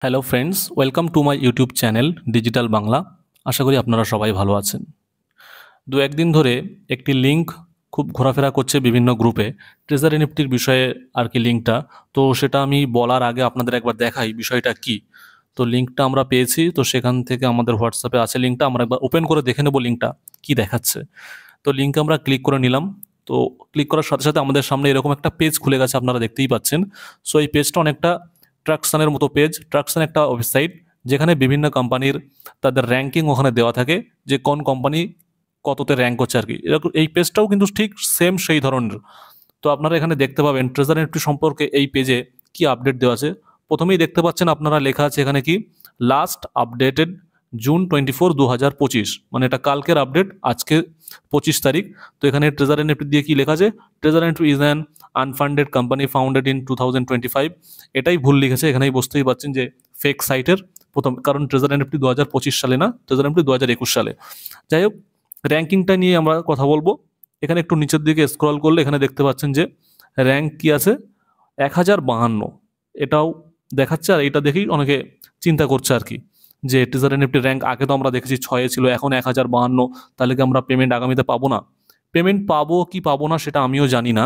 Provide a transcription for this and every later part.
Hello friends, welcome to my YouTube channel digital Bangla. আশা করি আপনারা সবাই ভালো আছেন। দু একদিন ধরে একটি লিঙ্ক খুব ঘোরাফেরা করছে বিভিন্ন গ্রুপে, ট্রেজার এনএফটির বিষয়ে আর কি লিঙ্কটা। তো সেটা আমি বলার আগে আপনাদের একবার দেখাই বিষয়টা কি। তো লিঙ্কটা আমরা পেয়েছি, তো সেখান থেকে আমাদের হোয়াটসঅ্যাপে আছে লিঙ্কটা, আমরা একবার ওপেন করে দেখে নেব লিঙ্কটা কি দেখাচ্ছে। তো লিঙ্কে আমরা ক্লিক করে নিলাম। তো ক্লিক করার সাথে সাথে আমাদের সামনে এরকম একটা পেজ খুলে গেছে, আপনারা দেখতেই পাচ্ছেন। সো এই পেজটা অনেকটা ট্রাকসানের মতো পেজ। ট্রাকসান একটা ওয়েবসাইট যেখানে বিভিন্ন কোম্পানির তাদের র্যাঙ্কিং ওখানে দেওয়া থাকে, যে কোন কোম্পানি কততে র্যাঙ্ক হচ্ছে আর কি। এরকম এই পেজটাও কিন্তু ঠিক সেম সেই ধরনের। তো আপনারা এখানে দেখতে পাবেন ট্রেজার এনএফটি সম্পর্কে এই পেজে কি আপডেট দেওয়া আছে। প্রথমেই দেখতে পাচ্ছেন আপনারা লেখা আছে এখানে কি লাস্ট আপডেটেড June 24, 2025, মানে এটা কালকের আপডেট, আজকে 25 তারিখ। তো এখানে ট্রেজার এনএফটি দিয়ে কি লেখা আছে, treasure NFT is an unfunded company founded in 2025। এটাই ভুল লিখেছে, এখানেই বুঝতেই পারছেন যে ফেক সাইটের প্রথম, কারণ ট্রেজার এনএফটি 2025 সালে না, ট্রেজার এনএফটি 2021 সালে। যাই হোক, র্যাঙ্কিংটা নিয়ে আমরা কথা বলবো। এখানে একটু নিচের দিকে স্ক্রল করলে এখানে দেখতে পাচ্ছেন যে র্যাঙ্ক কি আছে, 1052 এটাও দেখাচ্ছে। আর এটা দেখেই অনেকে চিন্তা করছে আর কি, যে টিজার এনএফটি র্যাঙ্ক আগে তো আমরা দেখেছি 6-এ ছিল, এখন 1052, তাহলে কি আমরা পেমেন্ট আগামীতে পাবো না? পেমেন্ট পাবো কি পাবো না সেটা আমিও জানি না,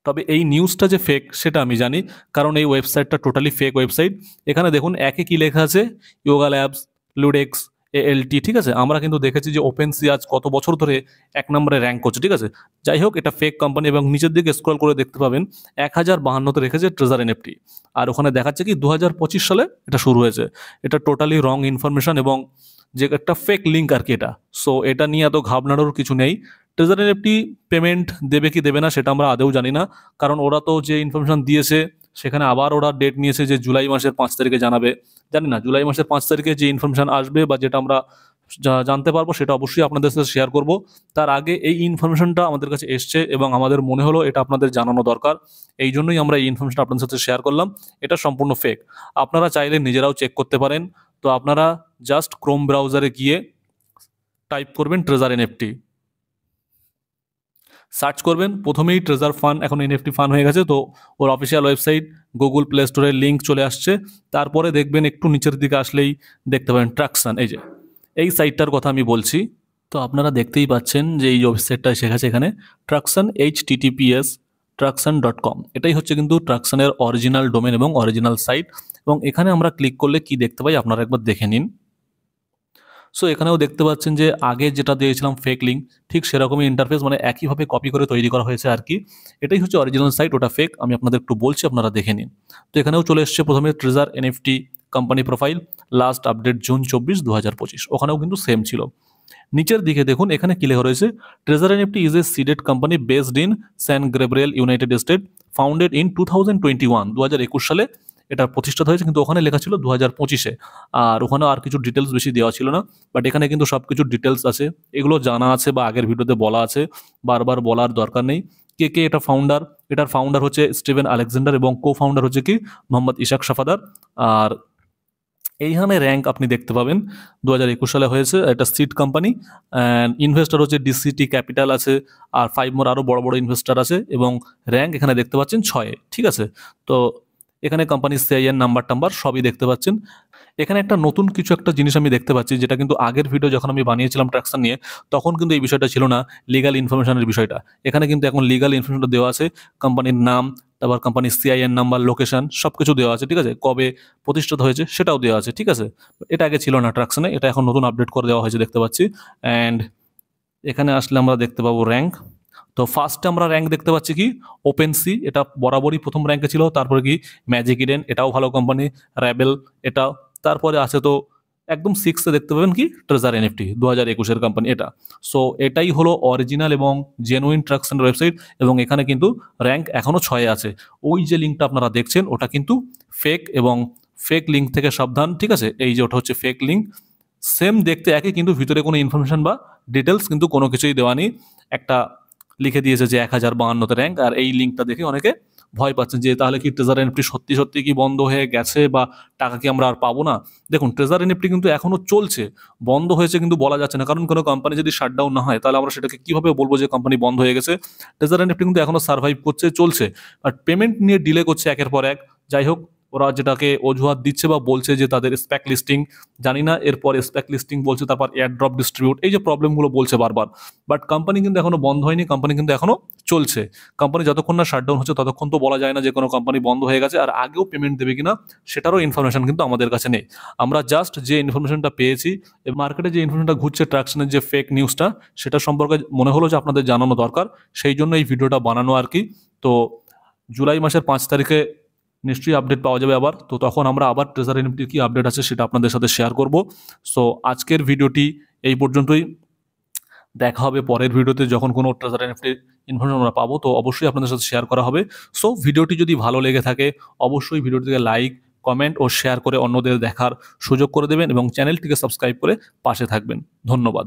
তবে এই নিউজটা যে ফেক সেটা আমি জানি, কারণ এই ওয়েবসাইটটা টোটালি ফেক ওয়েবসাইট। এখানে দেখুন একে কি লেখা আছে, ইয়োগা ল্যাবস, লুডেক্স, এএলটি, ঠিক আছে। আমরা কিন্তু দেখেছি যে ওপেন সি আজ কত বছর ধরে 1 নম্বরে র্যাঙ্ক করছে, ঠিক আছে। যাই হোক, এটা ফেক কোম্পানি, এবং নিচের দিকে স্ক্রল করে দেখতে পাবেন 1052তে রেখেছে ট্রেজার এনএফটি, আর ওখানে দেখাচ্ছে কি 2025 সালে এটা শুরু হয়েছে। এটা টোটালি রং ইনফরমেশন এবং যে একটা ফেক লিঙ্ক আর কি এটা। সো এটা নিয়ে এত ঘাবড়ানোর কিছু নেই। ট্রেজার এনএফটি পেমেন্ট দেবে কি দেবে না সেটা আমরা আদৌ জানি না, কারণ ওরা তো যে ইনফরমেশন দিয়েছে সেখানে আবার ওরা ডেট নিয়েছে যে জুলাই মাসের 5 তারিখে জানাবে। জানি না জুলাই মাসের 5 তারিখে যে ইনফরমেশন আসবে বা যেটা আমরা জানতে পারবো সেটা অবশ্যই আপনাদের সাথে শেয়ার করব। তার আগে এই ইনফরমেশনটা আমাদের কাছে এসছে এবং আমাদের মনে হলো এটা আপনাদের জানানো দরকার, এই জন্যই আমরা এই ইনফরমেশন আপনাদের সাথে শেয়ার করলাম। এটা সম্পূর্ণ ফেক, আপনারা চাইলে নিজেরাও চেক করতে পারেন। তো আপনারা জাস্ট ক্রোম ব্রাউজারে গিয়ে টাইপ করবেন ট্রেজার এনএফটি, সার্চ করবেন, প্রথমেই ট্রেজার ফান, এখন এনএফটি ফান হয়ে গেছে। তো ওর অফিসিয়াল ওয়েবসাইট, গুগল প্লে স্টোরের লিঙ্ক চলে আসছে। তারপরে দেখবেন একটু নিচের দিকে আসলেই দেখতে পাবেন ট্রাকসান, এই যে এই সাইটটার কথা আমি বলছি। তো আপনারা দেখতেই পাচ্ছেন যে এই ওয়েবসাইটটা এসে গেছে এখানে, ট্রাকসান https traction.com, এটাই হচ্ছে কিন্তু ট্রাকসানের অরিজিনাল ডোমেন এবং অরিজিনাল সাইট। এবং এখানে আমরা ক্লিক করলে কি দেখতে পাই আপনারা একবার দেখে নিন। সো এখানেও দেখতে পাচ্ছেন যে আগে যেটা দিয়েছিলাম ফেক লিঙ্ক, ঠিক সেরকমই ইন্টারফেস, মানে একইভাবে কপি করে তৈরি করা হয়েছে আর কি। এটাই হচ্ছে অরিজিনাল সাইট, ওটা ফেক। আমি আপনাদের একটু বলছি, আপনারা দেখে নিন। তো এখানেও চলে এসছে প্রথমে treasure NFT company profile, last update June 24, 2025, ওখানেও কিন্তু সেম ছিল। নিচের দিকে দেখুন এখানে কি লেখা রয়েছে, treasure NFT is a seeded company based in San Gabriel, United State, founded in 2021, 2021 সালে এটা প্রতিষ্ঠা হয়েছে, কিন্তু ওখানে লেখা ছিল 2025-এ। আর ওখানে আর কিছু ডিটেলস বেশি দেওয়া ছিল না, বাট এখানে কিন্তু সব কিছু ডিটেলস আছে, এগুলো জানা আছে বা আগের ভিডিওতে বলা আছে, বারবার বলার দরকার নেই। কে কে এটা ফাউন্ডার, এটার ফাউন্ডার হচ্ছে স্টিভেন আলেকজান্ডার এবং কো ফাউন্ডার হচ্ছে কি মোহাম্মদ ইশাক সাফাদার। আর এইখানে র্যাঙ্ক আপনি দেখতে পাবেন 2021 সালে হয়েছে, এটা সিড কোম্পানি, অ্যান্ড ইনভেস্টর হচ্ছে ডিসিটি ক্যাপিটাল আছে, আর 5 মোর আরও বড় বড় ইনভেস্টর আছে, এবং র্যাঙ্ক এখানে দেখতে পাচ্ছেন 6-এ, ঠিক আছে। তো এখানে কোম্পানির সিআইএন নাম্বার টাম্বার সবই দেখতে পাচ্ছেন। এখানে একটা নতুন কিছু একটা জিনিস আমি দেখতে পাচ্ছি, যেটা কিন্তু আগের ভিডিও যখন আমি বানিয়েছিলাম ট্রাকসান নিয়ে, তখন কিন্তু এই বিষয়টা ছিল না, লিগাল ইনফরমেশনের বিষয়টা। এখানে কিন্তু এখন লিগাল ইনফরমেশনটা দেওয়া আছে, কোম্পানির নাম, তারপর কোম্পানির সিআইএন নাম্বার, লোকেশন, সব কিছু দেওয়া আছে, ঠিক আছে। কবে প্রতিষ্ঠিত হয়েছে সেটাও দেওয়া আছে, ঠিক আছে। এটা আগে ছিল না ট্রাকসানে, এটা এখন নতুন আপডেট করে দেওয়া হয়েছে দেখতে পাচ্ছি। অ্যান্ড এখানে আসলে আমরা দেখতে পাবো র্যাঙ্ক। তো ফার্স্টে আমরা র্যাঙ্ক দেখতে পাচ্ছি কি ওপেন সি, এটা বরাবরই প্রথম র্যাঙ্কে ছিল। তারপরে কি ম্যাজিক ইডেন, এটাও ভালো কোম্পানি, র্যাবেল এটাও। তারপরে আছে তো একদম 6-এ দেখতে পাবেন কি ট্রেজার এনএফটি, 2021-এর কোম্পানি এটা। সো এটাই হলো অরিজিনাল এবং জেনুইন ট্রাকসান ওয়েবসাইট, এবং এখানে কিন্তু র্যাঙ্ক এখনও 6-এ আছে। ওই যে লিঙ্কটা আপনারা দেখছেন ওটা কিন্তু ফেক, এবং ফেক লিঙ্ক থেকে সাবধান, ঠিক আছে। এই যে ওটা হচ্ছে ফেক লিঙ্ক, সেম দেখতে একই, কিন্তু ভিতরে কোনো ইনফরমেশন বা ডিটেলস কিন্তু কোনো কিছুই দেওয়া নেই। একটা লিখে দিয়েছে যে 1052তে র্যাঙ্ক, আর এই লিঙ্কটা দেখে অনেকে ভয় পাচ্ছেন যে তাহলে কি ট্রেজার এনএফটি সত্যি সত্যি কি বন্ধ হয়ে গেছে, বা টাকা কি আমরা আর পাবো না। দেখুন ট্রেজার এনএফটি কিন্তু এখনো চলছে, বন্ধ হয়েছে কিন্তু বলা যাচ্ছে না, কারণ কোনো কোম্পানি যদি শাটডাউন না হয় তাহলে আমরা সেটাকে কিভাবে বলবো যে কোম্পানি বন্ধ হয়ে গেছে। ট্রেজার এনএফটি কিন্তু এখনো সার্ভাইভ করছে, চলছে, আর পেমেন্ট নিয়ে ডিলে করছে একের পর এক। যাই হোক, ওরা যেটাকে অজুহাত দিচ্ছে বা বলছে যে তাদের স্প্যাক লিস্টিং, জানি না, এরপর স্প্যাক লিস্টিং বলছে, তারপর এয়ার ড্রপ ডিস্ট্রিবিউট, এই যে প্রবলেমগুলো বলছে বারবার। বাট কোম্পানি কিন্তু এখনো বন্ধ হয়নি, কোম্পানি কিন্তু এখনো চলছে। কোম্পানি যতক্ষণ না শাটডাউন হচ্ছে ততক্ষণ তো বলা যায় না যে কোনো কোম্পানি বন্ধ হয়ে গেছে। আর আগেও পেমেন্ট দেবে কিনা সেটারও ইনফরমেশন কিন্তু আমাদের কাছে নেই। আমরা জাস্ট যে ইনফরমেশনটা পেয়েছি, মার্কেটে যে ইনফরমেশনটা ঘুরছে ট্রাকশনের যে ফেক নিউজটা, সেটা সম্পর্কে মনে হলো যে আপনাদের জানানো দরকার, সেই জন্য এই ভিডিওটা বানানো আর কি। তো জুলাই মাসের 5 তারিখে নিশ্চয়ই আপডেট পাওয়া যাবে আবার। তো তখন আমরা আবার ট্রেজারি নিফটির কী আপডেট আছে সেটা আপনাদের সাথে শেয়ার করব। সো আজকের ভিডিওটি এই পর্যন্তই। দেখা হবে পরের ভিডিওতে, যখন কোনো ট্রেজারি নিফটির ইনফরমেশন আমরা পাবো তো অবশ্যই আপনাদের সাথে শেয়ার করা হবে। সো ভিডিওটি যদি ভালো লেগে থাকে অবশ্যই ভিডিওটিকে লাইক, কমেন্ট ও শেয়ার করে অন্যদের দেখার সুযোগ করে দেবেন এবং চ্যানেলটিকে সাবস্ক্রাইব করে পাশে থাকবেন। ধন্যবাদ।